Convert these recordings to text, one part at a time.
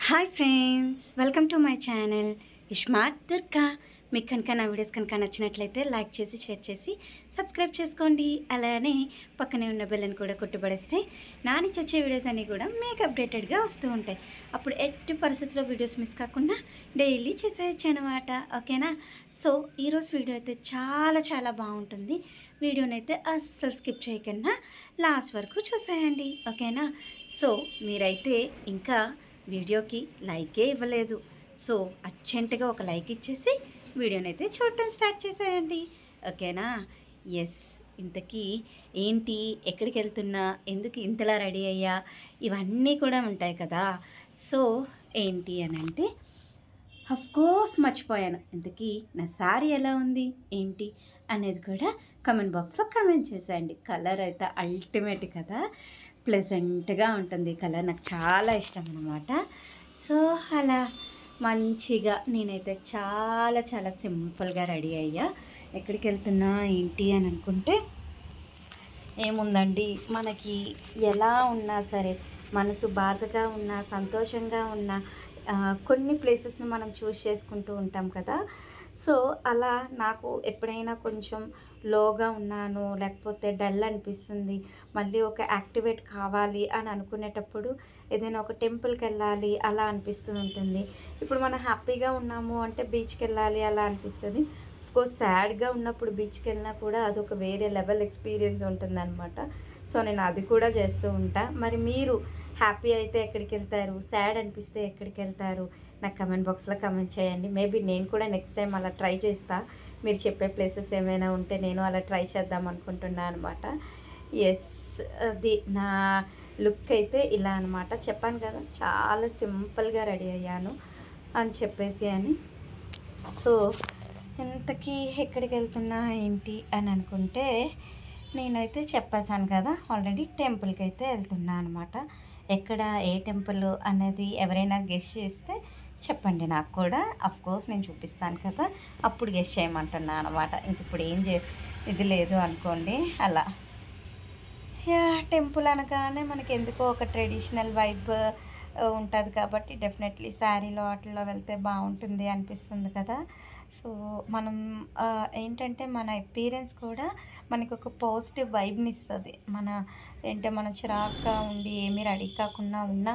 Hi friends, welcome to my channel iSmart Durga. మీకు కనుక నా వీడియోస్ కనుక నచ్చినట్లయితే లైక్ చేసి షేర్ చేసి సబ్స్క్రైబ్ చేసుకోండి. అలానే పక్కనే ఉన్న బెల్లని కూడా కొట్టుబడిస్తే నా నుంచి వచ్చే వీడియోస్ అన్నీ కూడా మీకు అప్డేటెడ్గా వస్తూ ఉంటాయి. అప్పుడు ఎట్టి పరిస్థితుల్లో వీడియోస్ మిస్ కాకుండా డైలీ చేసేయచ్చు అనమాట. ఓకేనా? సో ఈరోజు వీడియో అయితే చాలా బాగుంటుంది. వీడియోనైతే అస్సలు స్కిప్ చేయకుండా లాస్ట్ వరకు చూసేయండి. ఓకేనా? సో మీరైతే ఇంకా వీడియోకి లైకే ఇవ్వలేదు. సో అర్జెంటుగా ఒక లైక్ ఇచ్చేసి వీడియోని అయితే చూడటం స్టార్ట్ చేసేయండి. ఓకేనా? ఎస్, ఇంతకీ ఏంటి, ఎక్కడికి వెళ్తున్నా, ఎందుకు ఇంతలా రెడీ అయ్యా, ఇవన్నీ కూడా ఉంటాయి కదా. సో ఏంటి అని అంటే కోర్స్ మర్చిపోయాను. ఇంతకీ నా శారీ ఎలా ఉంది ఏంటి అనేది కూడా కామెంట్ బాక్స్లో కామెంట్ చేసేయండి. కలర్ అయితే అల్టిమేట్ కదా, ప్లెజెంట్గా ఉంటుంది. కలర్ నాకు చాలా ఇష్టం అన్నమాట. సో అలా మంచిగా నేనైతే చాలా సింపుల్గా రెడీ అయ్యా. ఎక్కడికి వెళ్తున్నా ఏంటి అని అనుకుంటే ఏముందండి, మనకి ఎలా ఉన్నా సరే, మనసు బాధగా ఉన్నా సంతోషంగా ఉన్నా కొన్ని ప్లేసెస్ని మనం చూస్ చేసుకుంటూ ఉంటాం కదా. సో అలా నాకు ఎప్పుడైనా కొంచెం లోగా ఉన్నాను, లేకపోతే డల్ అనిపిస్తుంది, మళ్ళీ ఒక యాక్టివేట్ కావాలి అని అనుకునేటప్పుడు ఏదైనా ఒక టెంపుల్కి వెళ్ళాలి అలా అనిపిస్తూ ఉంటుంది. ఇప్పుడు మనం హ్యాపీగా ఉన్నాము అంటే బీచ్కి వెళ్ళాలి అలా అనిపిస్తుంది. కోర్స్ సాడ్గా ఉన్నప్పుడు బీచ్కి వెళ్ళినా కూడా అదొక వేరే లెవెల్ ఎక్స్పీరియన్స్ ఉంటుందన్నమాట. సో నేను అది కూడా చేస్తూ ఉంటా. మరి మీరు హ్యాపీ అయితే ఎక్కడికి వెళ్తారు, సాడ్ అనిపిస్తే ఎక్కడికి వెళ్తారు, నాకు కమెంట్ బాక్స్లో కమెంట్ చేయండి. మేబీ నేను కూడా నెక్స్ట్ టైం అలా ట్రై చేస్తా. మీరు చెప్పే ప్లేసెస్ ఏమైనా ఉంటే నేను అలా ట్రై చేద్దాం అనుకుంటున్నాను అనమాట. ఎస్, అది నా లుక్ అయితే ఇలా అనమాట. చెప్పాను కదా చాలా సింపుల్గా రెడీ అయ్యాను అని చెప్పేసి అని. సో ఇంతకీ ఎక్కడికి వెళ్తున్నా ఏంటి అని అనుకుంటే నేనైతే చెప్పేశాను కదా ఆల్రెడీ, టెంపుల్కి అయితే వెళ్తున్నా అనమాట. ఎక్కడ ఏ టెంపుల్ అనేది ఎవరైనా గెస్ చేస్తే చెప్పండి నాకు కూడా. కోర్స్ నేను చూపిస్తాను కదా, అప్పుడు గెస్ చేయమంటున్నా అనమాట. ఇంక ఇప్పుడు ఇది లేదు అనుకోండి అలా. టెంపుల్ అనగానే మనకి ఎందుకో ఒక ట్రెడిషనల్ వైబ్ ఉంటుంది కాబట్టి డెఫినెట్లీ శారీలో వాటిల్లో వెళ్తే బాగుంటుంది అనిపిస్తుంది కదా. సో మనం ఏంటంటే మన అపీరెన్స్ కూడా మనకు ఒక పాజిటివ్ వైబ్ని ఇస్తుంది. మనం చిరాగ్గా ఉండి ఏమీ రెడీ కాకుండా ఉన్నా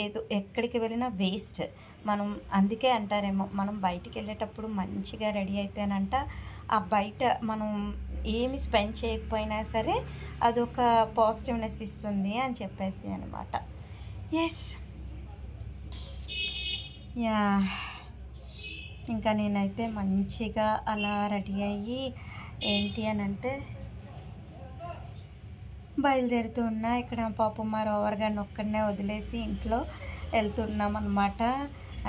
ఏదో ఎక్కడికి వెళ్ళినా వేస్ట్. మనం అందుకే అంటారేమో, మనం బయటికి వెళ్ళేటప్పుడు మంచిగా రెడీ అయితేనంట ఆ బయట మనం ఏమి స్పెండ్ చేయకపోయినా సరే అదొక పాజిటివ్నెస్ ఇస్తుంది అని చెప్పేసి అనమాట. ఎస్, ఇంకా నేనైతే మంచిగా అలా రెడీ అయ్యి ఏంటి అని అంటే బయలుదేరుతూ ఉన్నా. ఇక్కడ పాపం మా రోవర్ గారిని ఒక్కడనే వదిలేసి ఇంట్లో వెళ్తున్నాం అనమాట.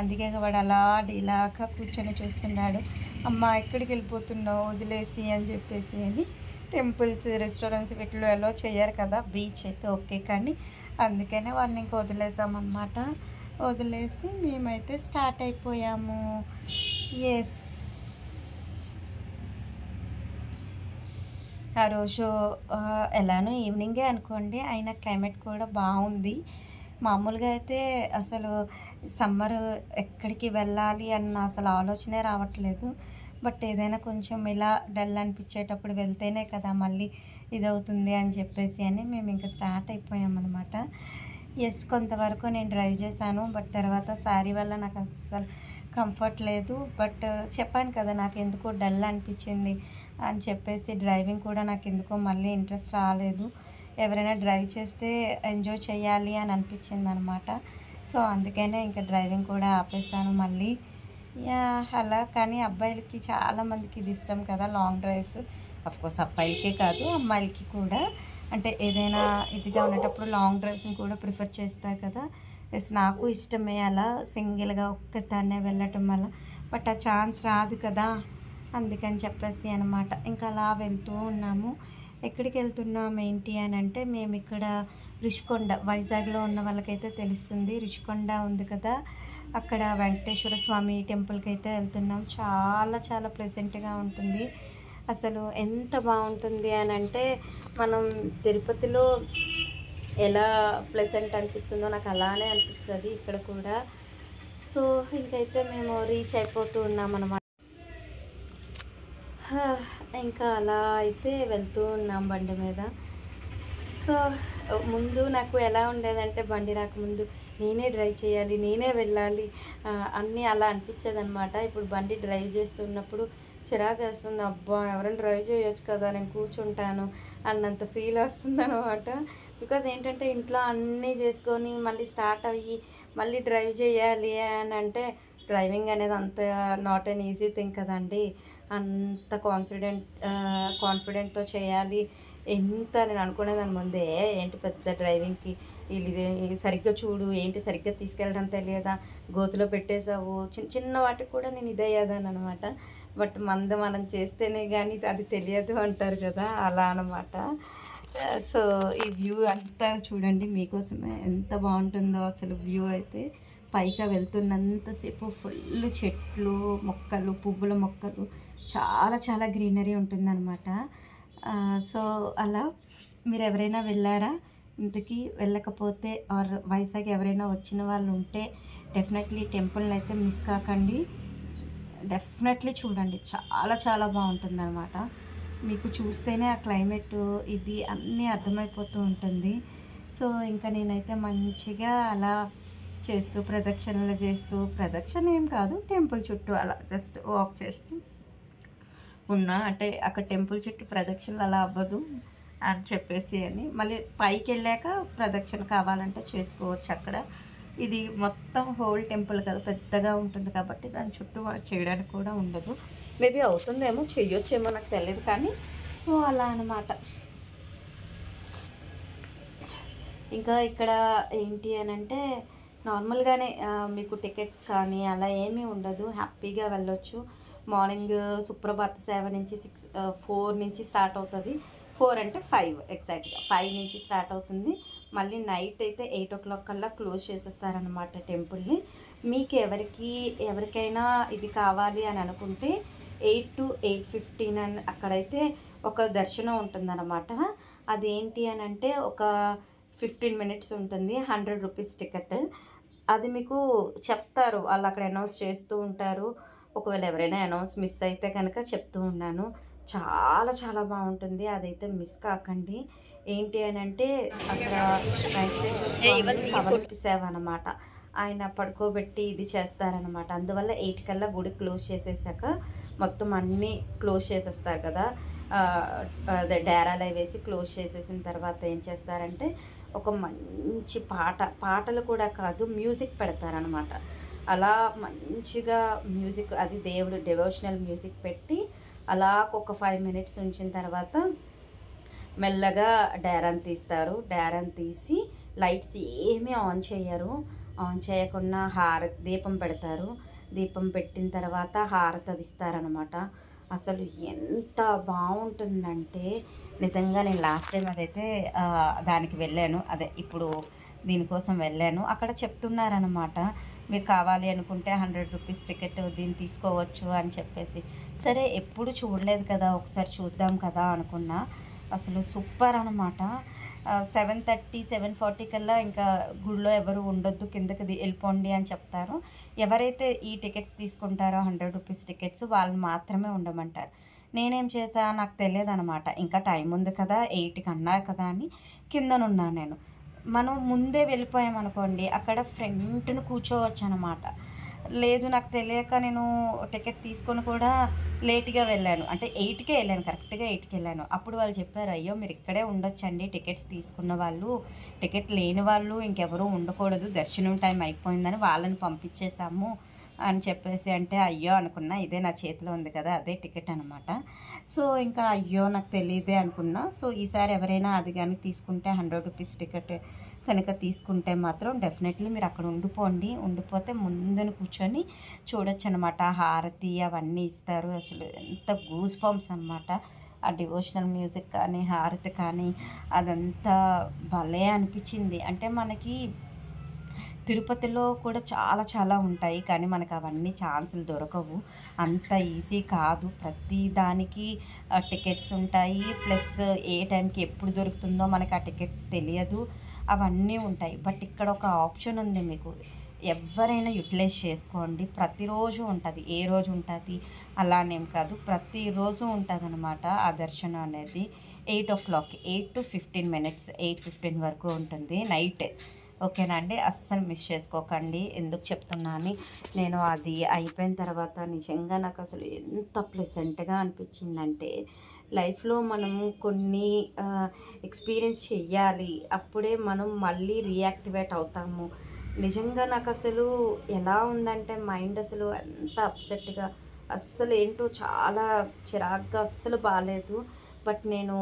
అందుకే వాడు అలా డీలాగా కూర్చొని చూస్తున్నాడు. అమ్మ ఎక్కడికి వెళ్ళిపోతున్నావు వదిలేసి అని చెప్పేసి అని. టెంపుల్స్, రెస్టారెంట్స్ వీటిలో ఎలా చేయరు కదా, బీచ్ అయితే ఓకే, కానీ అందుకనే వాడిని ఇంకా వదిలేసామన్నమాట. వదిలేసి మేమైతే స్టార్ట్ అయిపోయాము. ఎస్, ఆ రోజు ఎలానో ఈవినింగే అనుకోండి, అయినా క్లైమేట్ కూడా బాగుంది. మామూలుగా అయితే అసలు సమ్మర్ ఎక్కడికి వెళ్ళాలి అన్న అసలు ఆలోచనే రావట్లేదు. బట్ ఏదైనా కొంచెం ఇలా డల్ అనిపించేటప్పుడు వెళ్తేనే కదా మళ్ళీ ఇదవుతుంది అని చెప్పేసి అని మేము ఇంకా స్టార్ట్ అయిపోయామన్నమాట. ఎస్, కొంతవరకు నేను డ్రైవ్ చేశాను, బట్ తర్వాత శారీ వల్ల నాకు అస్సలు కంఫర్ట్ లేదు. బట్ చెప్పాను కదా నాకు ఎందుకో డల్ అనిపించింది అని చెప్పేసి డ్రైవింగ్ కూడా నాకు ఎందుకో మళ్ళీ ఇంట్రెస్ట్ రాలేదు. ఎవరైనా డ్రైవ్ చేస్తే ఎంజాయ్ చేయాలి అని అనిపించింది అనమాట. సో అందుకనే ఇంకా డ్రైవింగ్ కూడా ఆపేసాను మళ్ళీ. అలా. కానీ అబ్బాయిలకి చాలామందికి ఇది ఇష్టం కదా లాంగ్ డ్రైవ్స్. కోర్స్ అబ్బాయిలకే కాదు అమ్మాయిలకి కూడా, అంటే ఏదైనా ఇదిగా ఉండేటప్పుడు లాంగ్ డ్రైవ్స్ని కూడా ప్రిఫర్ చేస్తారు కదా. ఎస్, నాకు ఇష్టమే అలా సింగిల్గా ఒక్కదాన్నే వెళ్ళటం వల్ల. బట్ ఆ ఛాన్స్ రాదు కదా, అందుకని చెప్పేసి అనమాట. ఇంకా అలా వెళ్తూ ఉన్నాము. ఎక్కడికి వెళ్తున్నాం ఏంటి అని అంటే మేము ఇక్కడ రుషికొండ, వైజాగ్లో ఉన్న వాళ్ళకైతే తెలుస్తుంది, రుషికొండ ఉంది కదా, అక్కడ వెంకటేశ్వర స్వామి టెంపుల్కి అయితే వెళ్తున్నాం. చాలా ప్లెజెంట్గా ఉంటుంది. అసలు ఎంత బాగుంటుంది అని అంటే మనం తిరుపతిలో ఎలా ప్లెజెంట్ అనిపిస్తుందో నాకు అలానే అనిపిస్తుంది ఇక్కడ కూడా. సో ఇంకైతే మేము రీచ్ అయిపోతూ ఉన్నామన్నమాట. ఇంకా అలా అయితే వెళ్తూ ఉన్నాం బండి మీద. సో ముందు నాకు ఎలా ఉండేదంటే బండి రాకముందు నేనే డ్రైవ్ చేయాలి, నేనే వెళ్ళాలి అన్నీ అలా అనిపించేదనమాట. ఇప్పుడు బండి డ్రైవ్ చేస్తున్నప్పుడు చిరాకు వేస్తుంది. అబ్బా ఎవరైనా డ్రైవ్ చేయొచ్చు కదా, నేను కూర్చుంటాను అన్నంత ఫీల్ వస్తుందన్నమాట. బికాజ్ ఏంటంటే ఇంట్లో అన్నీ చేసుకొని మళ్ళీ స్టార్ట్ అయ్యి మళ్ళీ డ్రైవ్ చేయాలి అని అంటే డ్రైవింగ్ అనేది అంత నాట్ ఎన్ ఈజీ థింగ్ కదండి. అంత కాన్ఫిడెంట్తో చేయాలి. ఎంత నేను అనుకునేదాన్ని ముందే, ఏంటి పెద్ద డ్రైవింగ్కి ఇది సరిగ్గా చూడు, ఏంటి సరిగ్గా తీసుకెళ్ళడం తెలియదా, గోతులో పెట్టేసావు, చిన్న చిన్న వాటికి కూడా నేను ఇదయ్యేదాన్ని అనమాట. బట్ మనం చేస్తేనే కానీ అది తెలియదు అంటారు కదా, అలా అనమాట. సో ఈ వ్యూ అంతా చూడండి, మీకోసమే ఎంత బాగుంటుందో అసలు వ్యూ అయితే. పైగా వెళ్తున్నంతసేపు ఫుల్ చెట్లు, మొక్కలు, పువ్వుల మొక్కలు, చాలా చాలా గ్రీనరీ ఉంటుందన్నమాట. సో అలా మీరు ఎవరైనా వెళ్ళారా? ఇంతకీ వెళ్ళకపోతే ఆర్ వైజాగ్ ఎవరైనా వచ్చిన వాళ్ళు ఉంటే డెఫినెట్లీ టెంపుల్ని అయితే మిస్ కాకండి. డెఫినెట్లీ చూడండి, చాలా చాలా బాగుంటుందన్నమాట. మీకు చూస్తేనే ఆ క్లైమేట్ ఇది అన్నీ అర్థమైపోతూ ఉంటుంది. సో ఇంకా నేనైతే మంచిగా అలా చేస్తూ ప్రదక్షిణలు చేస్తూ, ప్రదక్షిణ ఏం కాదు, టెంపుల్ చుట్టూ అలా జస్ట్ వాక్ చేస్తూ ఉన్నా. అంటే అక్కడ టెంపుల్ చుట్టూ ప్రదక్షిణలు అలా అవ్వదు అని చెప్పేసి అని మళ్ళీ పైకి వెళ్ళాక ప్రదక్షిణ కావాలంటే చేసుకోవచ్చు అక్కడ. ఇది మొత్తం హోల్ టెంపుల్ కదా, పెద్దగా ఉంటుంది కాబట్టి దాని చుట్టూ చేయడానికి కూడా ఉండదు. మేబీ అవుతుందేమో, చెయ్యొచ్చేమో, నాకు తెలియదు కానీ. సో అలా అన్నమాట. ఇంకా ఇక్కడ ఏంటి అని అంటే నార్మల్గానే మీకు టికెట్స్ కానీ అలా ఏమీ ఉండదు, హ్యాపీగా వెళ్ళొచ్చు. మార్నింగ్ సుప్రభాత సేవ నుంచి 4 నుంచి స్టార్ట్ అవుతుంది. 4 అంటే 5 ఎగ్జాక్ట్గా 5 నుంచి స్టార్ట్ అవుతుంది. మళ్ళీ నైట్ అయితే 8 o'clock కల్లా క్లోజ్ చేసేస్తారనమాట టెంపుల్ని. మీకు ఎవరికైనా ఇది కావాలి అని అనుకుంటే 8 to 8:15 అని అక్కడైతే ఒక దర్శనం ఉంటుందన్నమాట. అదేంటి అని అంటే ఒక 15 minutes ఉంటుంది, 100 rupees టికెట్. అది మీకు చెప్తారు, వాళ్ళు అక్కడ అనౌన్స్ చేస్తూ ఉంటారు. ఒకవేళ ఎవరైనా అనౌన్స్ మిస్ అయితే కనుక చెప్తూ ఉన్నాను. చాలా చాలా బాగుంటుంది, అదైతే మిస్ కాకండి. ఏంటి అని అంటే అక్కడ వెంకటేశ్వర స్వామి కవలింపు సేవ అనమాట, ఆయన పడుకోబెట్టి ఇది చేస్తారనమాట. అందువల్ల 8 కల్లా గుడి క్లోజ్ చేసేసాక మొత్తం అన్నీ క్లోజ్ చేసేస్తారు కదా, అదే డేరాలు అవి వేసి క్లోజ్ చేసేసిన తర్వాత ఏం చేస్తారంటే ఒక మంచి పాటలు కూడా కాదు, మ్యూజిక్ పెడతారనమాట. అలా మంచిగా మ్యూజిక్, అది దేవుడు డివోషనల్ మ్యూజిక్ పెట్టి అలా ఒక 5 minutes ఉంచిన తర్వాత మెల్లగా డేరాన్ని తీస్తారు. డేరాన్ని తీసి లైట్స్ ఏమీ ఆన్ చేయకుండా దీపం పెడతారు. దీపం పెట్టిన తర్వాత హారతి అది ఇస్తారనమాట. అసలు ఎంత బాగుంటుందంటే నిజంగా నేను లాస్ట్ టైం అదైతే దానికి వెళ్ళాను, అదే ఇప్పుడు దీనికోసం వెళ్ళాను. అక్కడ చెప్తున్నారనమాట, మీరు కావాలి అనుకుంటే 100 rupees టికెట్ దీన్ని తీసుకోవచ్చు అని చెప్పేసి. సరే ఎప్పుడు చూడలేదు కదా, ఒకసారి చూద్దాం కదా అనుకున్నా. అసలు సూపర్ అనమాట. 7:30 7:40 కల్లా ఇంకా గుడిలో ఎవరు ఉండొద్దు, కిందకి వెళ్ళిపోండి అని చెప్తారు. ఎవరైతే ఈ టికెట్స్ తీసుకుంటారో 100 rupees టికెట్స్, వాళ్ళని మాత్రమే ఉండమంటారు. నేనేం చేసా, నాకు తెలియదు అనమాట. ఇంకా టైం ఉంది కదా, 8కి అన్నారు కదా అని కిందనున్నాను నేను. మనం ముందే వెళ్ళిపోయామనుకోండి, అక్కడ ఫ్రంట్ను కూర్చోవచ్చు అనమాట. లేదు, నాకు తెలియక నేను టికెట్ తీసుకొని కూడా లేట్గా వెళ్ళాను, అంటే 8కే వెళ్ళాను, కరెక్ట్గా 8కి వెళ్ళాను. అప్పుడు వాళ్ళు చెప్పారు, అయ్యో మీరు ఇక్కడే ఉండొచ్చండి, టికెట్స్ తీసుకున్న వాళ్ళు, టికెట్ లేని వాళ్ళు ఇంకెవరూ ఉండకూడదు, దర్శనం టైం అయిపోయిందని వాళ్ళని పంపించేశాము అని చెప్పేసి అంటే అయ్యో అనుకున్నా. ఇదే నా చేతిలో ఉంది కదా, అదే టికెట్ అనమాట. సో ఇంకా అయ్యో నాకు తెలియదే అనుకున్నా. సో ఈసారి ఎవరైనా అది కానీ తీసుకుంటే 100 rupees టికెట్ కనుక తీసుకుంటే మాత్రం డెఫినెట్లీ మీరు అక్కడ ఉండిపోతే ముందుని కూర్చొని చూడొచ్చు అనమాట. హారతి అవన్నీ ఇస్తారు. అసలు ఎంత గూస్ బంప్స్ అనమాట. ఆ డివోషనల్ మ్యూజిక్ కానీ హారతి కానీ అదంతా భలే అనిపించింది. అంటే మనకి తిరుపతిలో కూడా చాలా చాలా ఉంటాయి, కానీ మనకు అవన్నీ ఛాన్సులు దొరకవు, అంత ఈజీ కాదు. ప్రతి దానికి టికెట్స్ ఉంటాయి, ప్లస్ ఏ టైంకి ఎప్పుడు దొరుకుతుందో మనకి ఆ టికెట్స్ తెలియదు, అవన్నీ ఉంటాయి. బట్ ఇక్కడ ఒక ఆప్షన్ ఉంది మీకు, ఎవరైనా యుటిలైజ్ చేసుకోండి. ప్రతిరోజు ఉంటుంది, ఏ రోజు ఉంటుంది అలానేం కాదు, ప్రతిరోజు ఉంటుంది అనమాట ఆ దర్శనం అనేది. 8 o'clock, 8 to 15 minutes, 8:15 వరకు ఉంటుంది నైట్. ఓకేనా అండి, అస్సలు మిస్ చేసుకోకండి. ఎందుకు చెప్తున్నాను, నేను అది అయిపోయిన తర్వాత నిజంగా నాకు అసలు ఎంత ప్లెజెంట్గా అనిపించిందంటే, లైఫ్లో మనము కొన్ని ఎక్స్పీరియన్స్ చెయ్యాలి, అప్పుడే మనం మళ్ళీ రియాక్టివేట్ అవుతాము. నిజంగా నాకు అసలు ఎలా ఉందంటే మైండ్ అసలు ఎంత అప్సెట్గా, అస్సలు ఏంటో చాలా చిరాగ్గా, అస్సలు బాగాలేదు. బట్ నేను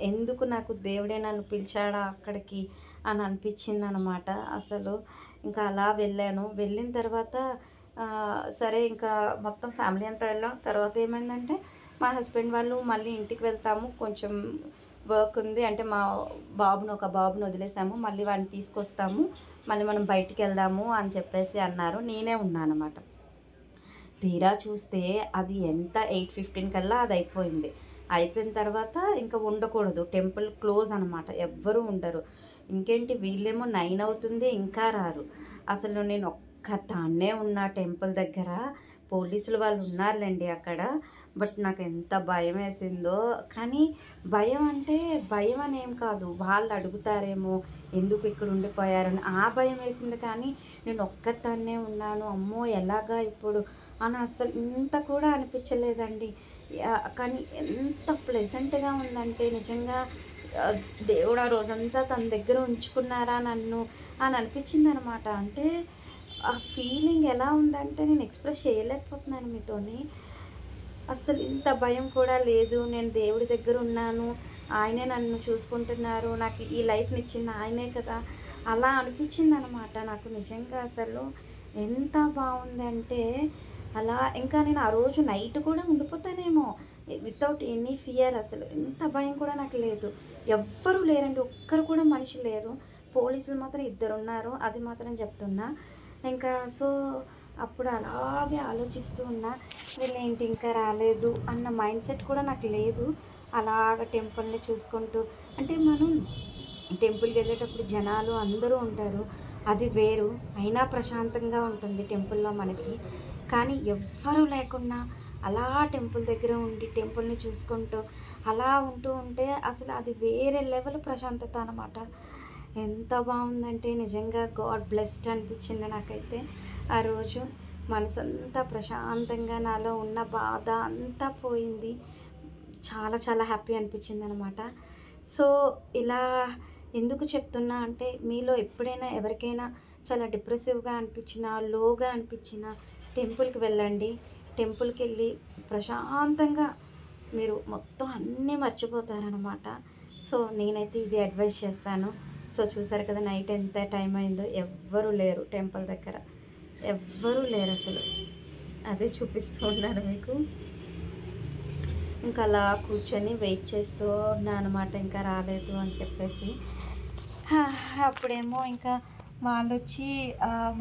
ఎందుకు నాకు దేవుడే నన్ను పిలిచాడా అక్కడికి అని అనిపించింది అనమాట అసలు. ఇంకా అలా వెళ్ళాను. వెళ్ళిన తర్వాత సరే ఇంకా మొత్తం ఫ్యామిలీ అంతా వెళ్ళాం. తర్వాత ఏమైందంటే మా హస్బెండ్ వాళ్ళు మళ్ళీ ఇంటికి వెళ్తాము, కొంచెం వర్క్ ఉంది అంటే మా ఒక బాబుని వదిలేసాము, మళ్ళీ వాడిని తీసుకొస్తాము, మళ్ళీ మనం బయటికి వెళ్దాము అని చెప్పేసి అన్నారు. నేనే ఉన్నానన్నమాట. తీరా చూస్తే అది ఎంత 8:15 కల్లా అది అయిపోయింది. అయిపోయిన తర్వాత ఇంకా ఉండకూడదు, టెంపుల్ క్లోజ్ అనమాట, ఎవ్వరూ ఉండరు. ఇంకేంటి వీళ్ళేమో 9 అవుతుంది ఇంకా రారు. అసలు నేను ఒక్కదాన్నే ఉన్నా టెంపుల్ దగ్గర. పోలీసులు వాళ్ళు ఉన్నారులేండి అక్కడ. బట్ నాకు ఎంత భయం వేసిందో. కానీ భయం అంటే భయం అనేం కాదు, వాళ్ళు అడుగుతారేమో ఎందుకు ఇక్కడ ఉండిపోయారని ఆ భయం వేసింది. కానీ నేను ఒక్కదాన్నే ఉన్నాను, అమ్మో ఎలాగా ఇప్పుడు అని అసలు ఇంత కూడా అనిపించలేదండి. కానీ ఎంత ప్లెజెంట్గా ఉందంటే నిజంగా దేవుడు ఆ రోజంతా తన దగ్గర ఉంచుకున్నారా నన్ను అని అనిపించింది అనమాట. అంటే ఆ ఫీలింగ్ ఎలా ఉందంటే నేను ఎక్స్ప్రెస్ చేయలేకపోతున్నాను మీతోని. అస్సలు ఇంత భయం కూడా లేదు, నేను దేవుడి దగ్గర ఉన్నాను, ఆయనే నన్ను చూసుకుంటున్నారు, నాకు ఈ లైఫ్ని ఇచ్చింది ఆయనే కదా, అలా అనిపించింది అనమాట నాకు. నిజంగా అసలు ఎంత బాగుందంటే అలా ఇంకా నేను ఆ రోజు నైట్ కూడా ఉండిపోతానేమో వితౌట్ ఎనీ ఫియర్. అసలు ఎంత భయం కూడా నాకు లేదు. ఎవ్వరూ లేరండి, ఒక్కరు కూడా మనిషి లేరు. పోలీసులు మాత్రం 2 ఉన్నారు, అది మాత్రం చెప్తున్నా. ఇంకా సో అప్పుడు అలాగే ఆలోచిస్తూ ఉన్నా, వీళ్ళేంటి ఇంకా రాలేదు అన్న మైండ్ సెట్ కూడా నాకు లేదు. అలాగ టెంపుల్ని చూసుకుంటూ, అంటే మనం టెంపుల్కి వెళ్ళేటప్పుడు జనాలు అందరూ ఉంటారు, అది వేరు, అయినా ప్రశాంతంగా ఉంటుంది టెంపుల్లో మనకి. కానీ ఎవ్వరూ లేకుండా అలా టెంపుల్ దగ్గర ఉండి టెంపుల్ని చూసుకుంటూ అలా ఉంటూ ఉంటే అసలు అది వేరే లెవెల్ ప్రశాంతత అనమాట. ఎంత బాగుందంటే నిజంగా గాడ్ బ్లెస్డ్ అనిపించింది నాకైతే ఆ రోజు. మనసంతా ప్రశాంతంగా, నాలో ఉన్న బాధ అంతా పోయింది. చాలా చాలా హ్యాపీ అనిపించింది అనమాట. సో ఇలా ఎందుకు చెప్తున్నా అంటే, మీలో ఎప్పుడైనా ఎవరికైనా చాలా డిప్రెసివ్గా అనిపించినా, లోగా అనిపించినా టెంపుల్కి వెళ్ళండి. టెంపుల్కి వెళ్ళి ప్రశాంతంగా మీరు మొత్తం అన్నీ మర్చిపోతారనమాట. సో నేనైతే ఇది అడ్వైస్ చేస్తాను. సో చూసారు కదా నైట్ ఎంత టైం అయిందో, ఎవ్వరూ లేరు టెంపుల్ దగ్గర, ఎవ్వరూ లేరు అసలు. అదే చూపిస్తూ ఉన్నాను మీకు. ఇంకా అలా కూర్చొని వెయిట్ చేస్తూ ఉన్నా అనమాట, ఇంకా రాలేదు అని చెప్పేసి. అప్పుడేమో ఇంకా వాళ్ళు వచ్చి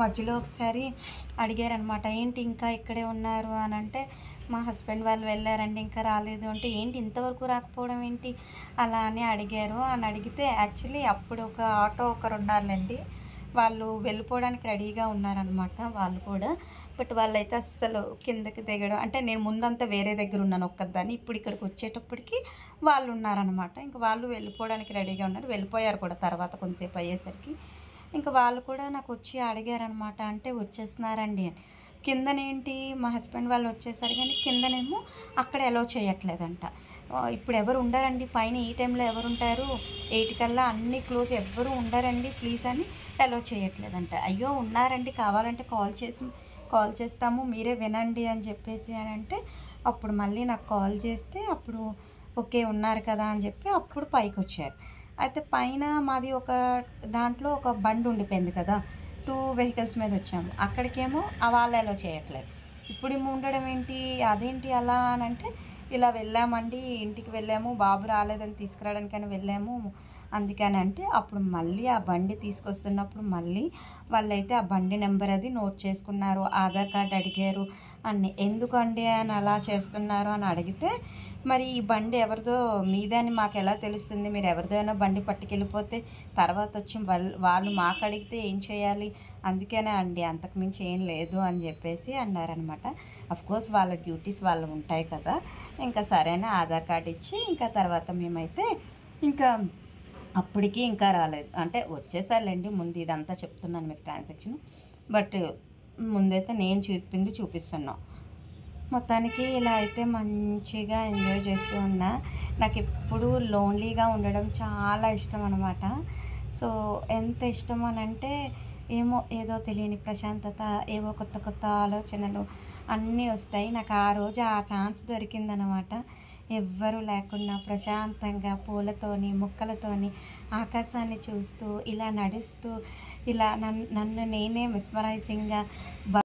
మధ్యలో ఒకసారి అడిగారనమాట, ఏంటి ఇంకా ఇక్కడే ఉన్నారు అని అంటే, మా హస్బెండ్ వాళ్ళు వెళ్ళారండి ఇంకా రాలేదు అంటే, ఏంటి ఇంతవరకు రాకపోవడం ఏంటి అలా అని అడిగారు. అని అడిగితే యాక్చువల్లీ అప్పుడు ఒక ఆటో ఒకరు ఉన్నారులేండి, వాళ్ళు వెళ్ళిపోవడానికి రెడీగా ఉన్నారనమాట వాళ్ళు కూడా. బట్ వాళ్ళైతే అస్సలు కిందకి దిగడం, అంటే నేను ముందంతా వేరే దగ్గర ఉన్నాను ఒక్కదాన్ని, ఇప్పుడు ఇక్కడికి వచ్చేటప్పటికి వాళ్ళు ఉన్నారనమాట. ఇంకా వాళ్ళు వెళ్ళిపోవడానికి రెడీగా ఉన్నారు, వెళ్ళిపోయారు కూడా తర్వాత కొంతసేపు అయ్యేసరికి. ఇంకా వాళ్ళు కూడా నాకు వచ్చి అడిగారనమాట, అంటే వచ్చేస్తున్నారండి అని. కిందనేంటి మా హస్బెండ్ వాళ్ళు వచ్చేసరికి కానీ కిందనేమో అక్కడ అలౌ చేయట్లేదంట. ఇప్పుడు ఎవరు ఉండరండి పైన, ఈ టైంలో ఎవరు ఉంటారు, 8 కల్లా అన్నీ క్లోజ్, ఎవ్వరు ఉండరండి ప్లీజ్ అని అలౌ చేయట్లేదంట. అయ్యో ఉన్నారండి, కావాలంటే కాల్ చేస్తాము, మీరే వినండి అని చెప్పేసి అని అంటే, అప్పుడు మళ్ళీ నాకు కాల్ చేస్తే అప్పుడు ఓకే ఉన్నారు కదా అని చెప్పి అప్పుడు పైకి వచ్చారు. అయితే పైన మాది ఒక దాంట్లో ఒక బండి ఉండిపోయింది కదా, 2 వెహికల్స్ మీద వచ్చాము. అక్కడికేమో వాళ్ళు అలౌ చేయట్లేదు. ఇప్పుడు ఉండడం ఏంటి, అదేంటి అలా అని అంటే, ఇలా వెళ్ళామండి, ఇంటికి వెళ్ళాము, బాబు రాలేదని తీసుకురావడానికని వెళ్ళాము అందుకని అంటే, అప్పుడు మళ్ళీ ఆ బండి తీసుకొస్తున్నప్పుడు మళ్ళీ వాళ్ళైతే ఆ బండి నెంబర్ అది నోట్ చేసుకున్నారు, ఆధార్ కార్డు అడిగారు అన్ని. ఎందుకండి అని అలా చేస్తున్నారు అని అడిగితే, మరి ఈ బండి ఎవరిదో మీదే అని మాకు ఎలా తెలుస్తుంది, మీరు ఎవరిదైనా బండి పట్టుకెళ్ళిపోతే తర్వాత వచ్చి వాళ్ళు మాకు అడిగితే ఏం చేయాలి అందుకేనే అండి, అంతకుమించి ఏం లేదు అని చెప్పేసి అన్నారనమాట. అఫ్కోర్స్ వాళ్ళ డ్యూటీస్ వాళ్ళు ఉంటాయి కదా. ఇంకా సరే అని ఆధార్ కార్డ్ ఇచ్చి ఇంకా తర్వాత మేమైతే ఇంకా అప్పటికి ఇంకా రాలేదు. అంటే వచ్చేసారులేండి, ముందు ఇదంతా చెప్తున్నాను మీకు ట్రాన్సాక్షన్. బట్ ముందైతే నేను చెప్పింది చూపిస్తున్నా. మొత్తానికి ఇలా అయితే మంచిగా ఎంజాయ్ చేస్తూ ఉన్నా. నాకు ఎప్పుడు లోన్లీగా ఉండడం చాలా ఇష్టం అనమాట. సో ఎంత ఇష్టం అని అంటే, ఏమో ఏదో తెలియని ప్రశాంతత, ఏవో కొత్త కొత్త ఆలోచనలు అన్నీ వస్తాయి. నాకు ఆ రోజు ఆ ఛాన్స్ దొరికిందనమాట. ఎవ్వరూ లేకుండా ప్రశాంతంగా పూలతోని, మొక్కలతోని, ఆకాశాన్ని చూస్తూ, ఇలా నడుస్తూ, ఇలా నన్ను నేనే మెస్మరైజింగ్‌గా